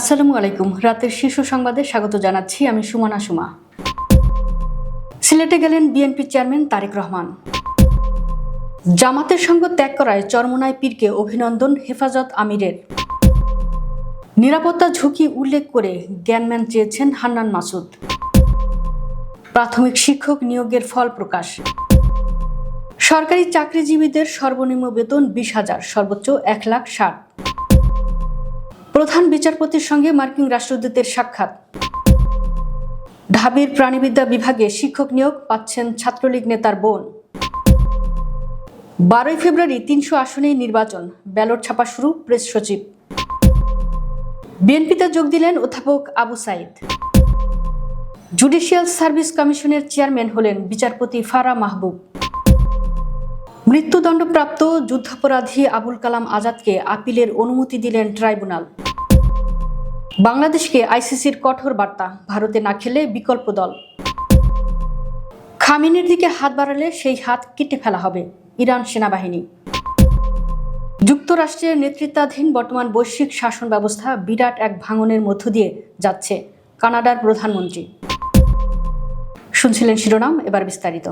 আসসালামু আলাইকুম। রাতের শীর্ষ সংবাদে স্বাগত জানাচ্ছি আমি সুমনা সুমা। সিলেটে গেলেন বিএনপি চেয়ারম্যান তারেক রহমান। জামাতের সঙ্গ ত্যাগ করায় চরমোনাই পীরকে অভিনন্দন হেফাজত আমিরের। নিরাপত্তা ঝুঁকি উল্লেখ করে জ্ঞানম্যান চেয়েছেন হান্নান মাসুদ। প্রাথমিক শিক্ষক নিয়োগের ফল প্রকাশ। সরকারি চাকরিজীবীদের সর্বনিম্ন বেতন 20,000, সর্বোচ্চ 1,60,000। প্রধান বিচারপতির সঙ্গে মার্কিন রাষ্ট্রদূতের সাক্ষাৎ। ঢাবির প্রাণীবিদ্যা বিভাগে শিক্ষক নিয়োগ পাচ্ছেন ছাত্রলীগ নেতার বোন। 12 ফেব্রুয়ারি 300 আসনে নির্বাচন, ব্যালট ছাপা শুরু, প্রেস সচিব। বিএনপিতে যোগ দিলেন অধ্যাপক আবু সাইদ। জুডিশিয়াল সার্ভিস কমিশনের চেয়ারম্যান হলেন বিচারপতি ফারা মাহবুব। মৃত্যুদণ্ডপ্রাপ্ত যুদ্ধাপরাধী আবুল কালাম আজাদকে আপিলের অনুমতি দিলেন ট্রাইব্যুনাল। বাংলাদেশকে আইসিসির কঠোর বার্তা, ভারতে না খেলে বিকল্প দল। খামেনির দিকে হাত বাড়ালে সেই হাত কেটে ফেলা হবে, ইরান সেনাবাহিনী। যুক্তরাষ্ট্রের নেতৃত্বাধীন বর্তমান বৈশ্বিক শাসন ব্যবস্থা বিরাট এক ভাঙনের মধ্য দিয়ে যাচ্ছে, কানাডার প্রধানমন্ত্রী। শুনছিলেন শিরোনাম, এবার বিস্তারিত।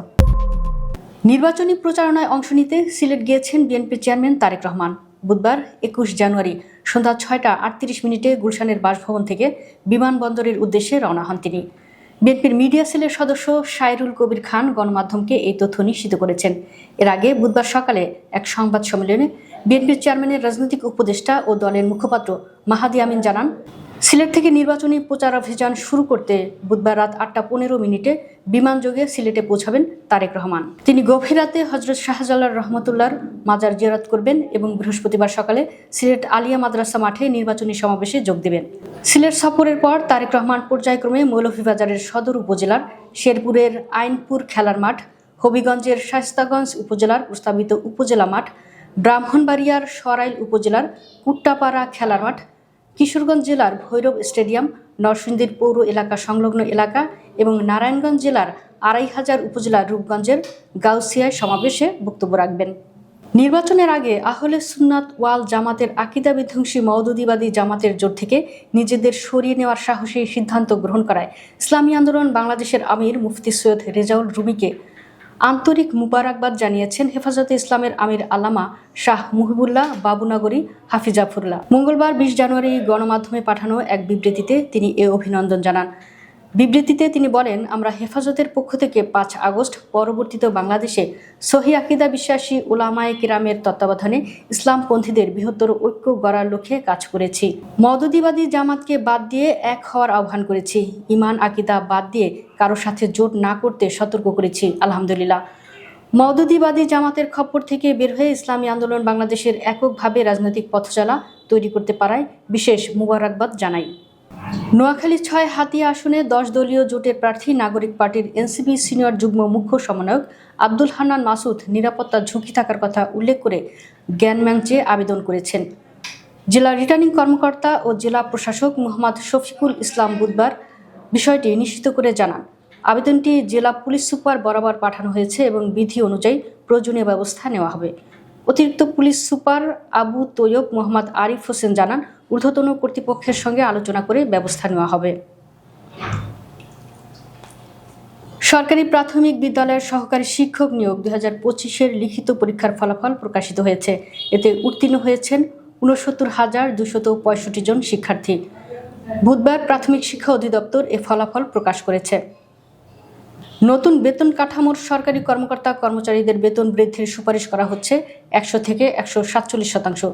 নির্বাচনী প্রচারণায় অংশ নিতে সিলেট গিয়েছেন বিএনপি চেয়ারম্যান তারেক রহমান। বুধবার 21 জানুয়ারি সন্ধ্যা 6টা 38 গুলশানের বাসভবন থেকে বিমানবন্দরের উদ্দেশ্যে রওনা হন তিনি। বিএনপির মিডিয়া সেলের সদস্য সাইরুল কবির খান গণমাধ্যমকে এই তথ্য নিশ্চিত করেছেন। এর আগে বুধবার সকালে এক সংবাদ সম্মেলনে বিএনপির চেয়ারম্যানের রাজনৈতিক উপদেষ্টা ও দলের মুখপাত্র মাহাদি আমিন জানান, সিলেট থেকে নির্বাচনী প্রচারাভিযান শুরু করতে বুধবার রাত 8টা 15 বিমানযোগে সিলেটে পৌঁছাবেন তারেক রহমান। তিনি গভীর রাতে হজরত শাহজালাল রহমতুল্লাহর মাজার জিয়ারত করবেন এবং বৃহস্পতিবার সকালে সিলেট আলিয়া মাদ্রাসা মাঠে নির্বাচনী সমাবেশে যোগ দেবেন। সিলেট সফরের পর তারেক রহমান পর্যায়ক্রমে মৌলভীবাজারের সদর উপজেলার শেরপুরের আইনপুর খেলার মাঠ, হবিগঞ্জের শায়েস্তাগঞ্জ উপজেলার প্রস্তাবিত উপজেলা মাঠ, ব্রাহ্মণবাড়িয়ার সরাইল উপজেলার কুট্টাপাড়া খেলার মাঠ, কিশোরগঞ্জ জেলার ভৈরব স্টেডিয়াম, নরসিংদীর পৌর এলাকা সংলগ্ন এলাকা এবং নারায়ণগঞ্জ জেলার 2,500 উপজেলার রূপগঞ্জের গাউসিয়ায় সমাবেশে বক্তব্য রাখবেন। নির্বাচনের আগে আহলে সুন্নাত ওয়াল জামাতের আকীদা বিধ্বংসী মওদুদিবাদী জামাতের জোট থেকে নিজেদের সরিয়ে নেওয়ার সাহসী সিদ্ধান্ত গ্রহণ করায় ইসলামী আন্দোলন বাংলাদেশের আমির মুফতি সৈয়দ রেজাউল রুমিকে আন্তরিক মুবারকবাদ জানিয়েছেন হেফাজতে ইসলামের আমির আল্লামা শাহ মুহিবুল্লাহ বাবুনগরী হাফিজাফুল্লাহ। মঙ্গলবার 20 জানুয়ারি গণমাধ্যমে পাঠানো এক বিবৃতিতে তিনি এ অভিনন্দন জানান। বিবৃতিতে তিনি বলেন, আমরা হেফাজতের পক্ষ থেকে 5 আগস্ট পরবর্তীতে বাংলাদেশে সহি আকীদা বিশ্বাসী উলামায়ে কিরামের তত্ত্বাবধানে ইসলামপন্থীদের বৃহত্তর ঐক্য গড়ার লক্ষ্যে কাজ করেছি। মওদুদিবাদী জামাতকে বাদ দিয়ে এক হওয়ার আহ্বান করেছি। ঈমান আকীদা বাদ দিয়ে কারো সাথে জোট না করতে সতর্ক করেছি। আলহামদুলিল্লাহ, মওদুদিবাদী জামাতের খপ্পর থেকে বের হয়ে ইসলামী আন্দোলন বাংলাদেশের এককভাবে রাজনৈতিক পথচলা তৈরি করতে পারায় বিশেষ মুবারকবাদ জানাই। নোয়াখালী 6 হাতিয়া আসনে 10 দলীয় জোটের প্রার্থী নাগরিক পার্টির এনসিপি সিনিয়র যুগ্ম মুখ্য সমন্বয়ক আব্দুল হান্নান মাসুদ নিরাপত্তার ঝুঁকি থাকার কথা উল্লেখ করে জ্ঞানম্যান চেয়ে আবেদন করেছেন। জেলা রিটার্নিং কর্মকর্তা ও জেলা প্রশাসক মোহাম্মদ শফিকুল ইসলাম বুধবার বিষয়টি নিশ্চিত করে জানান, আবেদনটি জেলা পুলিশ সুপার বরাবর পাঠানো হয়েছে এবং বিধি অনুযায়ী প্রয়োজনীয় ব্যবস্থা নেওয়া হবে। অতিরিক্ত পুলিশ সুপার আবু তৈয়ব মোহাম্মদ আরিফ হোসেন জানান, ঊর্ধ্বতন কর্তৃপক্ষের সঙ্গে আলোচনা করে ব্যবস্থা নেওয়া হবে। সরকারি প্রাথমিক বিদ্যালয়ের সহকারী শিক্ষক নিয়োগ 2025-এর লিখিত পরীক্ষার ফলাফল প্রকাশিত হয়েছে। এতে উত্তীর্ণ হয়েছেন 69,265 জন শিক্ষার্থী। বুধবার প্রাথমিক শিক্ষা অধিদপ্তর এ ফলাফল প্রকাশ করেছে। নতুন বেতন কাঠামোর সরকারি কর্মকর্তা কর্মচারীদের বেতন বৃদ্ধির সুপারিশ করা হচ্ছে 100 থেকে 147%।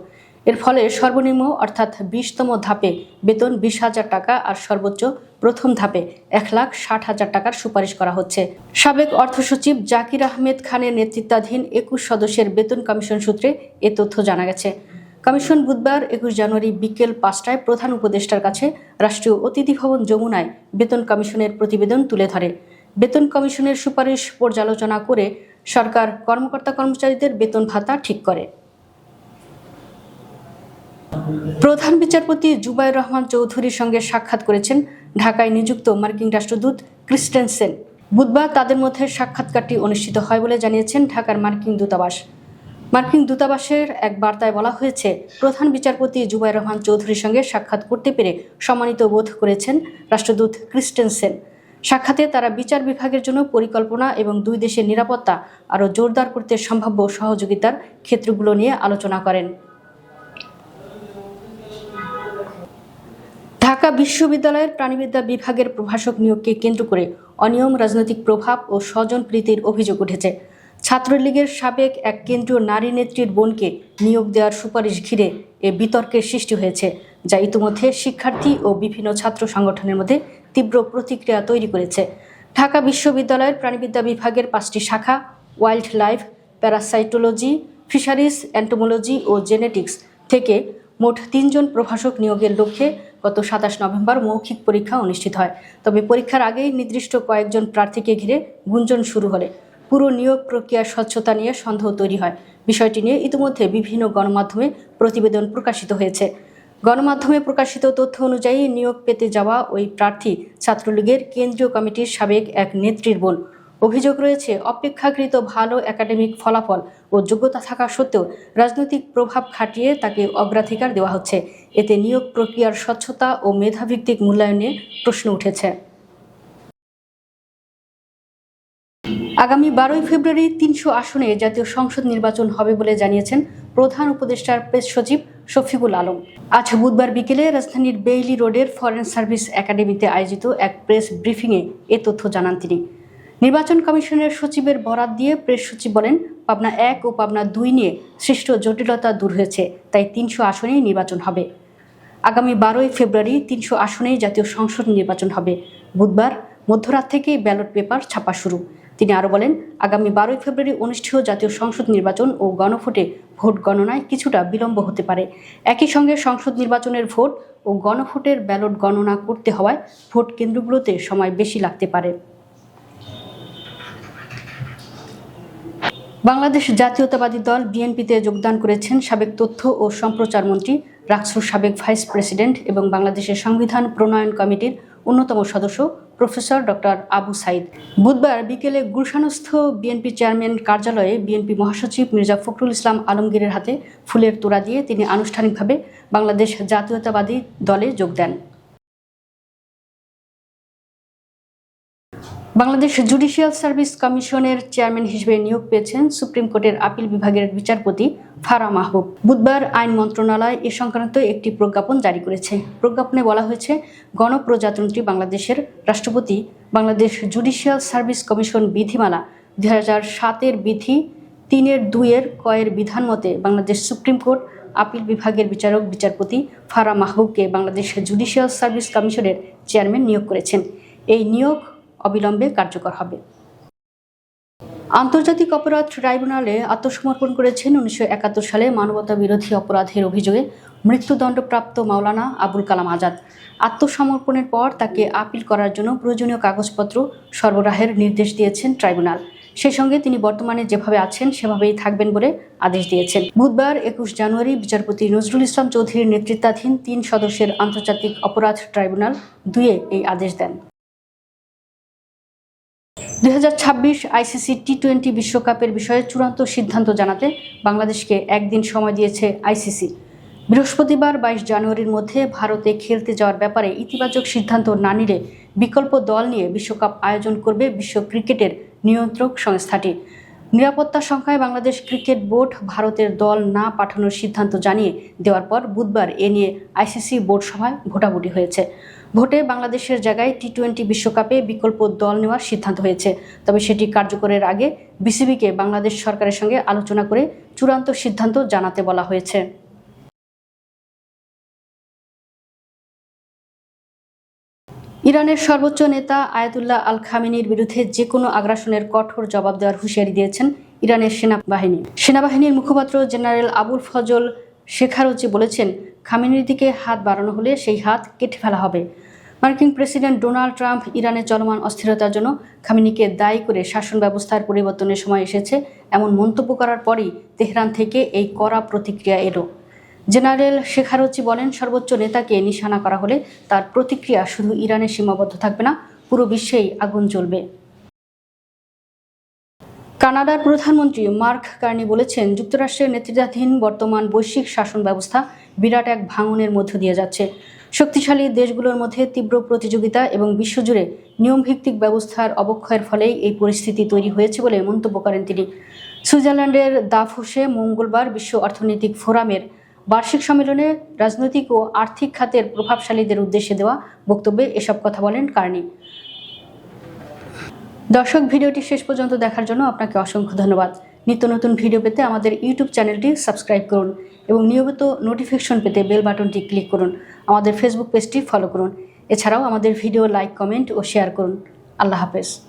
এর ফলে সর্বনিম্ন অর্থাৎ 20তম ধাপে বেতন 20,000 টাকা আর সর্বোচ্চ প্রথম ধাপে 1,60,000 টাকার সুপারিশ করা হচ্ছে। সাবেক অর্থ সচিব জাকির আহমেদ খানের নেতৃত্বাধীন 21 সদস্যের বেতন কমিশন সূত্রে এ তথ্য জানা গেছে। কমিশন বুধবার 21 জানুয়ারি বিকেল 5টায় প্রধান উপদেষ্টার কাছে রাষ্ট্রীয় অতিথি ভবন যমুনায় বেতন কমিশনের প্রতিবেদন তুলে ধরে। বেতন কমিশনের সুপারিশ পর্যালোচনা করে সরকার কর্মকর্তা কর্মচারীদের বেতন ভাতা ঠিক করে। প্রধান বিচারপতি জুবায়ের রহমান চৌধুরীর সঙ্গে সাক্ষাৎ করেছেন ঢাকায় নিযুক্ত মার্কিন রাষ্ট্রদূত ক্রিস্টেনসেন। বুধবার তাদের মধ্যে সাক্ষাৎকারটি অনুষ্ঠিত হয় বলে জানিয়েছেন ঢাকার মার্কিন দূতাবাস। মার্কিন দূতাবাসের এক বার্তায় বলা হয়েছে, প্রধান বিচারপতি জুবাইর রহমান চৌধুরীর সঙ্গে সাক্ষাৎ করতে পেরে সম্মানিত বোধ করেছেন রাষ্ট্রদূত ক্রিস্টেনসেন। সাক্ষাতে তারা বিচার বিভাগের জন্য পরিকল্পনা এবং দুই দেশের নিরাপত্তা আরও জোরদার করতে সম্ভাব্য সহযোগিতার ক্ষেত্রগুলো নিয়ে আলোচনা করেন। ঢাকা বিশ্ববিদ্যালয়ের প্রাণিবিদ্যা বিভাগের প্রভাষক নিয়োগকে কেন্দ্র করে অনিয়ম, রাজনৈতিক প্রভাব ও স্বজনপ্রীতির অভিযোগ উঠেছে। ছাত্রলীগের সাবেক এক কেন্দ্রীয় নারী নেত্রীর বোনকে নিয়োগ দেওয়ার সুপারিশ ঘিরে এ বিতর্কের সৃষ্টি হয়েছে, যা ইতিমধ্যে শিক্ষার্থী ও বিভিন্ন ছাত্র সংগঠনের মধ্যে তীব্র প্রতিক্রিয়া তৈরি করেছে। ঢাকা বিশ্ববিদ্যালয়ের প্রাণিবিদ্যা বিভাগের 5টি শাখা wild life, parasitology, fisheries, entomology ও জেনেটিক্স থেকে মোট 3 জন প্রভাষক নিয়োগের লক্ষ্যে গত 27 নভেম্বর মৌখিক পরীক্ষা অনুষ্ঠিত হয়। তবে পরীক্ষার আগেই নির্দিষ্ট কয়েকজন প্রার্থীকে ঘিরে গুঞ্জন শুরু হলে পুরো নিয়োগ প্রক্রিয়ার স্বচ্ছতা নিয়ে সন্দেহ তৈরি হয়। বিষয়টি নিয়ে ইতিমধ্যে বিভিন্ন গণমাধ্যমে প্রতিবেদন প্রকাশিত হয়েছে। গণমাধ্যমে প্রকাশিত তথ্য অনুযায়ী নিয়োগ পেতে যাওয়া ওই প্রার্থী ছাত্রলীগের কেন্দ্রীয় কমিটির সাবেক এক নেত্রীর বোন। অভিযোগ রয়েছে, অপেক্ষাকৃত ভালো একাডেমিক ফলাফল ও যোগ্যতা থাকা সত্ত্বেও রাজনৈতিক প্রভাব খাটিয়ে তাকে অগ্রাধিকার দেওয়া হচ্ছে। এতে নিয়োগ প্রক্রিয়ার স্বচ্ছতা ও মেধাভিত্তিক মূল্যায়নে প্রশ্ন উঠেছে। আগামী 12ই ফেব্রুয়ারি 300 আসনে জাতীয় সংসদ নির্বাচন হবে বলে জানিয়েছেন প্রধান উপদেষ্টার প্রেস সচিব শফিকুল আলম। আজ বুধবার বিকেলে রাজধানীর বেইলি রোডের ফরেন সার্ভিস একাডেমিতে আয়োজিত এক প্রেস ব্রিফিংয়ে এ তথ্য জানান তিনি। নির্বাচন কমিশনের সচিবের বরাত দিয়ে প্রেস সচিব বলেন, পাবনা 1 ও পাবনা 2 নিয়ে সৃষ্ট জটিলতা দূর হয়েছে, তাই 300 আসনেই নির্বাচন হবে। আগামী 12ই ফেব্রুয়ারি 300 আসনেই জাতীয় সংসদ নির্বাচন হবে। বুধবার মধ্যরাত থেকেই ব্যালট পেপার ছাপা শুরু। তিনি আরও বলেন, আগামী 12ই ফেব্রুয়ারি অনুষ্ঠেয় জাতীয় সংসদ নির্বাচন ও গণভোটে ভোট গণনায় কিছুটা বিলম্ব হতে পারে। একই সঙ্গে সংসদ নির্বাচনের ভোট ও গণভোটের ব্যালট গণনা করতে হওয়ায় ভোট কেন্দ্রগুলোতে সময় বেশি লাগতে পারে। বাংলাদেশ জাতীয়তাবাদী দল বিএনপিতে যোগদান করেছেন সাবেক তথ্য ও সম্প্রচার মন্ত্রী, রাকসুর সাবেক ভাইস প্রেসিডেন্ট এবং বাংলাদেশের সংবিধান প্রণয়ন কমিটির অন্যতম সদস্য প্রফেসর ডক্টর আবু সাইদ। বুধবার বিকেলে গুলশানস্থ বিএনপি চেয়ারম্যান কার্যালয়ে বিএনপি মহাসচিব মির্জা ফখরুল ইসলাম আলমগীরের হাতে ফুলের তোড়া দিয়ে তিনি আনুষ্ঠানিকভাবে বাংলাদেশ জাতীয়তাবাদী দলে যোগ দেন। বাংলাদেশ জুডিশিয়াল সার্ভিস কমিশনের চেয়ারম্যান হিসেবে নিয়োগ পেয়েছেন সুপ্রিম কোর্টের আপিল বিভাগের বিচারপতি ফারা মাহবুব। বুধবার আইন মন্ত্রণালয় এ সংক্রান্ত একটি প্রজ্ঞাপন জারি করেছে। প্রজ্ঞাপনে বলা হয়েছে, গণপ্রজাতন্ত্রী বাংলাদেশের রাষ্ট্রপতি বাংলাদেশ জুডিশিয়াল সার্ভিস কমিশন বিধিমালা 2007-এর বিধি 3-2 কয়ের বিধান মতে বাংলাদেশ সুপ্রিম কোর্ট আপিল বিভাগের বিচারপতি ফারা মাহবুবকে বাংলাদেশ জুডিশিয়াল সার্ভিস কমিশনের চেয়ারম্যান নিয়োগ করেছেন। এই নিয়োগ অবিলম্বে কার্যকর হবে। আন্তর্জাতিক অপরাধ ট্রাইব্যুনালে আত্মসমর্পণ করেছেন 1971 সালে মানবতা বিরোধী অপরাধের অভিযোগে মৃত্যুদণ্ডপ্রাপ্ত মাওলানা আবুল কালাম আজাদ। আত্মসমর্পণের পর তাকে আপিল করার জন্য প্রয়োজনীয় কাগজপত্র সরবরাহের নির্দেশ দিয়েছেন ট্রাইব্যুনাল। সেই সঙ্গে তিনি বর্তমানে যেভাবে আছেন সেভাবেই থাকবেন বলে আদেশ দিয়েছেন। বুধবার 21 জানুয়ারি বিচারপতি নজরুল ইসলাম চৌধুরীর নেতৃত্বাধীন 3 সদস্যের আন্তর্জাতিক অপরাধ ট্রাইব্যুনাল 2 এই আদেশ দেন। 2026 আইসিসি টি-20 বিশ্বকাপের বিষয়ে চূড়ান্ত সিদ্ধান্ত জানাতে বাংলাদেশকে একদিন সময় দিয়েছে আইসিসি। বৃহস্পতিবার 22 জানুয়ারির মধ্যে ভারতে খেলতে যাওয়ার ব্যাপারে ইতিবাচক সিদ্ধান্ত না নিলে বিকল্প দল নিয়ে বিশ্বকাপ আয়োজন করবে বিশ্ব ক্রিকেটের নিয়ন্ত্রক সংস্থাটি। নিরাপত্তা সংখ্যায় বাংলাদেশ ক্রিকেট বোর্ড ভারতের দল না পাঠানোর সিদ্ধান্ত জানিয়ে দেওয়ার পর বুধবার এ নিয়ে আইসিসি বোর্ড সভায় ভোটাভুটি হয়েছে। ভোটে বাংলাদেশের জায়গায় টি-20 বিশ্বকাপে বিকল্প দল নেওয়ার সিদ্ধান্ত হয়েছে। তবে সেটি কার্যকরের আগে বিসিবিকে বাংলাদেশ সরকারের সঙ্গে আলোচনা করে চূড়ান্ত সিদ্ধান্ত জানাতে বলা হয়েছে। ইরানের সর্বোচ্চ নেতা আয়াতুল্লাহ আল খামেনির বিরুদ্ধে যে কোনো আগ্রাসনের কঠোর জবাব দেওয়ার হুঁশিয়ারি দিয়েছেন ইরানের সেনাবাহিনীর মুখপাত্র জেনারেল আবুল ফজল শেখারুচি বলেছেন, খামেনির দিকে হাত বাড়ানো হলে সেই হাত কেটে ফেলা হবে। মার্কিন প্রেসিডেন্ট ডোনাল্ড ট্রাম্প ইরানের চলমান অস্থিরতার জন্য খামেনিকে দায়ী করে শাসন ব্যবস্থার পরিবর্তনের সময় এসেছে এমন মন্তব্য করার পরই তেহরান থেকে এই কড়া প্রতিক্রিয়া এলো। জেনারেল শেখারুচি বলেন, সর্বোচ্চ নেতাকে নিশানা করা হলে তার প্রতিক্রিয়া শুধু ইরানে সীমাবদ্ধ থাকবে না, পুরো বিশ্বেই আগুন জ্বলবে। কানাডার প্রধানমন্ত্রী মার্ক কার্নি বলেছেন, যুক্তরাষ্ট্রের নেতৃত্বাধীন বর্তমান বৈশ্বিক শাসন ব্যবস্থা বিরাট এক ভাঙনের মধ্য দিয়ে যাচ্ছে। শক্তিশালী দেশগুলোর মধ্যে তীব্র প্রতিযোগিতা এবং বিশ্বজুড়ে নিয়মভিত্তিক ব্যবস্থার অবক্ষয়ের ফলেই এই পরিস্থিতি তৈরি হয়েছে বলে মন্তব্য করেন তিনি। সুইজারল্যান্ডের দাভোসে মঙ্গলবার বিশ্ব অর্থনৈতিক ফোরামের বার্ষিক সম্মেলনে রাজনৈতিক ও আর্থিক খাতের প্রভাবশালীদের উদ্দেশ্যে দেওয়া বক্তব্যে এসব কথা বলেন কার্নি। দর্শক, ভিডিওটি শেষ পর্যন্ত দেখার জন্য আপনাকে অসংখ্য ধন্যবাদ। নিত্য নতুন ভিডিও পেতে আমাদের ইউটিউব চ্যানেলটি সাবস্ক্রাইব করুন এবং নিয়মিত নোটিফিকেশন পেতে বেল বাটনটি ক্লিক করুন। আমাদের ফেসবুক পেজটি ফলো করুন। এছাড়াও আমাদের ভিডিও লাইক, কমেন্ট ও শেয়ার করুন। আল্লাহ হাফেজ।